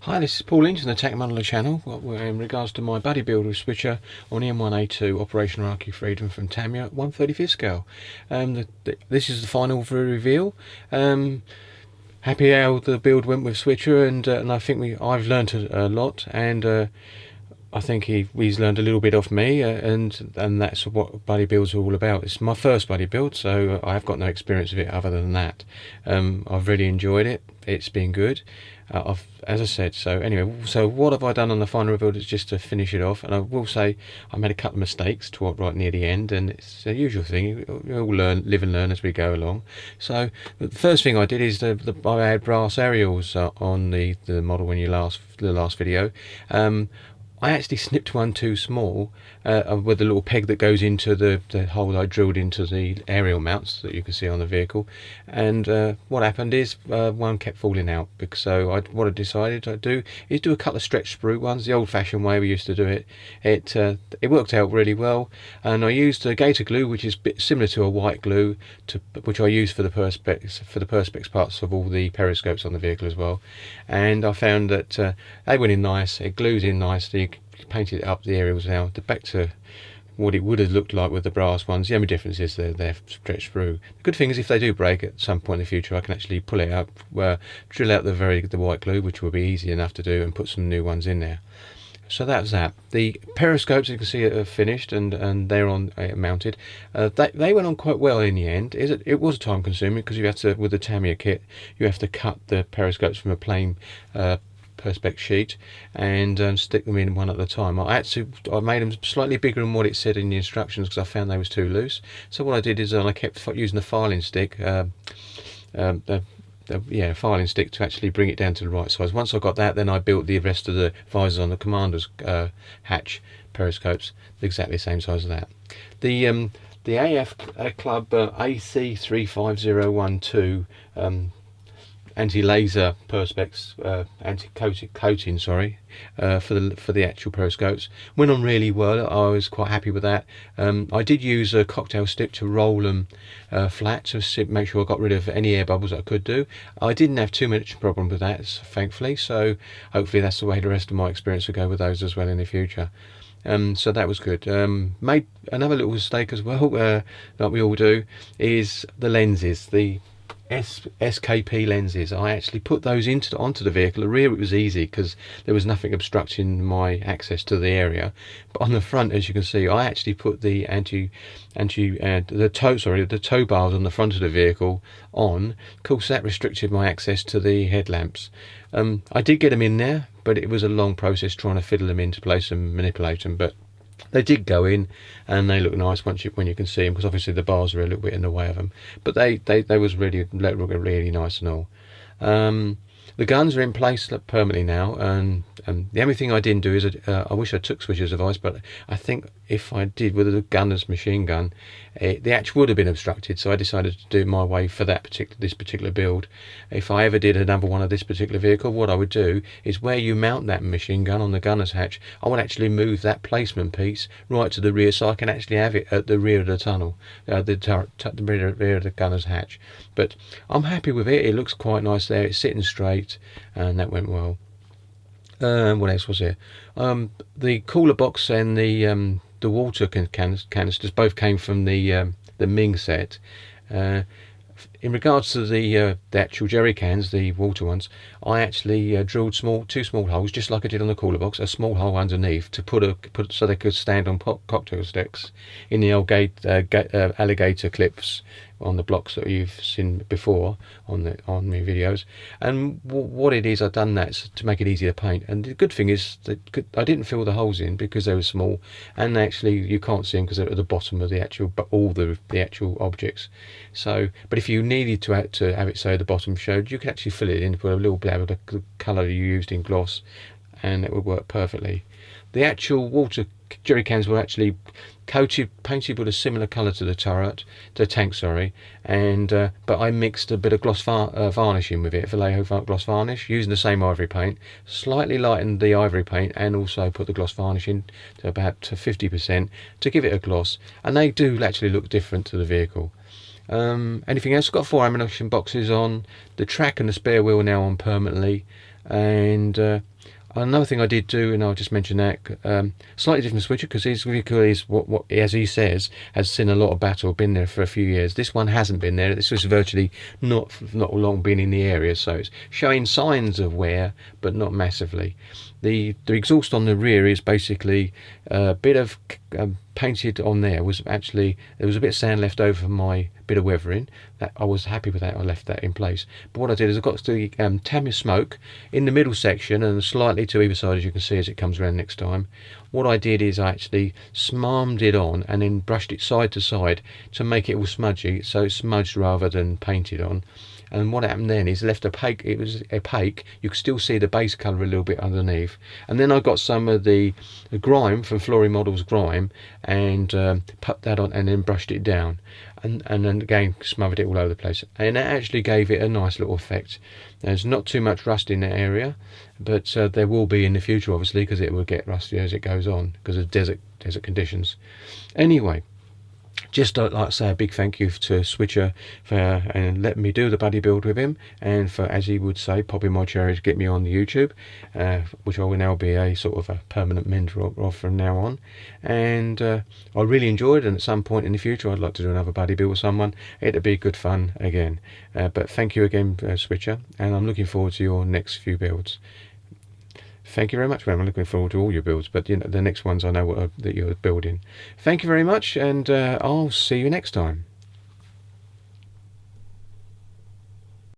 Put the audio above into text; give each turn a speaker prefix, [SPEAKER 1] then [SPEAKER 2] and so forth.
[SPEAKER 1] Hi, this is Paul Lynch on the Tech Modeler channel. In regards to my buddy builder switcher on the M1A2 Operation Iraqi Freedom from Tamiya at 1/35 scale. This is the final reveal. Happy how the build went with switcher, and I think I've learnt a lot, and I think he's learned a little bit off me, and that's what buddy builds are all about. It's my first buddy build, so I've got no experience of it other than that. I've really enjoyed it. It's been good. As I said, so anyway, so what have I done on the final build is just to finish it off, and I will say I made a couple of mistakes right near the end, and it's a usual thing. We all live and learn as we go along. So the first thing I did is I had brass aerials on the model when the last video. I actually snipped one too small with the little peg that goes into the hole I drilled into the aerial mounts that you can see on the vehicle, and what happened is one kept falling out. What I decided to do is do a couple of stretch sprue ones, the old-fashioned way we used to do it. It worked out really well, and I used a gator glue, which is a bit similar to a white glue, which I use for the perspex parts of all the periscopes on the vehicle as well. And I found that they went in nice. It glues in nicely. Painted it up the aerials now back to what it would have looked like with the brass ones. The only difference is they're stretched through. The good thing is if they do break at some point in the future, I can actually pull it up, drill out the white glue, which will be easy enough to do, and put some new ones in there. So that's that. The periscopes, you can see, are finished, and they're on mounted. They went on quite well in the end. It was time consuming because you have to, with the Tamiya kit, you have to cut the periscopes from a plain perspex sheet and stick them in one at a time. I made them slightly bigger than what it said in the instructions because I found they was too loose. So what I did is I kept using the filing stick, filing stick, to actually bring it down to the right size. Once I got that, then I built the rest of the visors on the commander's hatch periscopes exactly the same size as that. The AF Club AC35012 anti-laser perspex, anti-coating, for the actual periscopes went on really well. I was quite happy with that. I did use a cocktail stick to roll them flat to make sure I got rid of any air bubbles that I could do. I didn't have too much problem with that, thankfully, so hopefully that's the way the rest of my experience will go with those as well in the future. So that was good. Made another little mistake as well, like we all do, is the lenses, the SKP lenses. I actually put those onto the vehicle. The rear, it was easy because there was nothing obstructing my access to the area, but on the front, as you can see, I actually put the the tow bars on the front of the vehicle on. Of course, that restricted my access to the headlamps. I did get them in there, but it was a long process trying to fiddle them into place and manipulate them, but they did go in, and they look nice when you can see them, because obviously the bars are a little bit in the way of them, but they was really nice and all. The guns are in place permanently now, and the only thing I didn't do is I wish I took Switcher's advice, but I think if I did with a gunner's machine gun, the hatch would have been obstructed, so I decided to do it my way for this particular build. If I ever did another one of this particular vehicle, what I would do is where you mount that machine gun on the gunner's hatch, I would actually move that placement piece right to the rear, so I can actually have it at the rear of the tunnel, the rear of the gunner's hatch. But I'm happy with it. It looks quite nice there. It's sitting straight, and that went well. What else was there? The cooler box and the water canisters both came from the Ming set. In regards to the actual jerry cans, the water ones, I actually drilled two small holes, just like I did on the cooler box, a small hole underneath to put so they could stand on cocktail sticks in the old alligator clips on the blocks that you've seen before on my videos. And what it is, I've done that to make it easier to paint. And the good thing is that I didn't fill the holes in because they were small, and actually you can't see them because they're at the bottom of the actual objects. So, but if you needed to have it so the bottom showed, you could actually fill it in, put a little bit of the colour you used in gloss, and it would work perfectly. The actual water jerry cans were actually painted with a similar colour to the tank, and but I mixed a bit of gloss varnish in with it, Vallejo gloss varnish, using the same ivory paint, slightly lightened the ivory paint, and also put the gloss varnish in to about 50% to give it a gloss, and they do actually look different to the vehicle. Anything else? Got 4 ammunition boxes on, the track and the spare wheel now on permanently. And another thing I did do, and I'll just mention that, slightly different switcher, because his vehicle is what, as he says, has seen a lot of battle, been there for a few years. This one hasn't been there. This was virtually not long been in the area, so it's showing signs of wear, but not massively. The exhaust on the rear is basically a bit of painted on there. There was a bit of sand left over from my bit of weathering. That I was happy with that. I left that in place. But what I did is I got the Tamiya smoke in the middle section and slightly to either side, as you can see as it comes around next time. What I did is I actually smarmed it on and then brushed it side to side to make it all smudgy, so it's smudged rather than painted on. And what happened then is left opaque. It was opaque. You could still see the base colour a little bit underneath. And then I got some of the grime from Flory Models grime and put that on and then brushed it down. And then again smothered it all over the place. And that actually gave it a nice little effect. There's not too much rust in that area, but there will be in the future, obviously, because it will get rusty as it goes on because of desert conditions. Anyway, just like to say a big thank you to Switcher for letting me do the buddy build with him, and for, as he would say, popping my cherry to get me on the YouTube, which I will now be a sort of a permanent mentor of from now on. And I really enjoyed it, and at some point in the future I'd like to do another buddy build with someone. It'd be good fun again. But thank you again, Switcher, and I'm looking forward to your next few builds. Thank you very much, man. I'm looking forward to all your builds, but the next ones I know that you're building. Thank you very much, and I'll see you next time.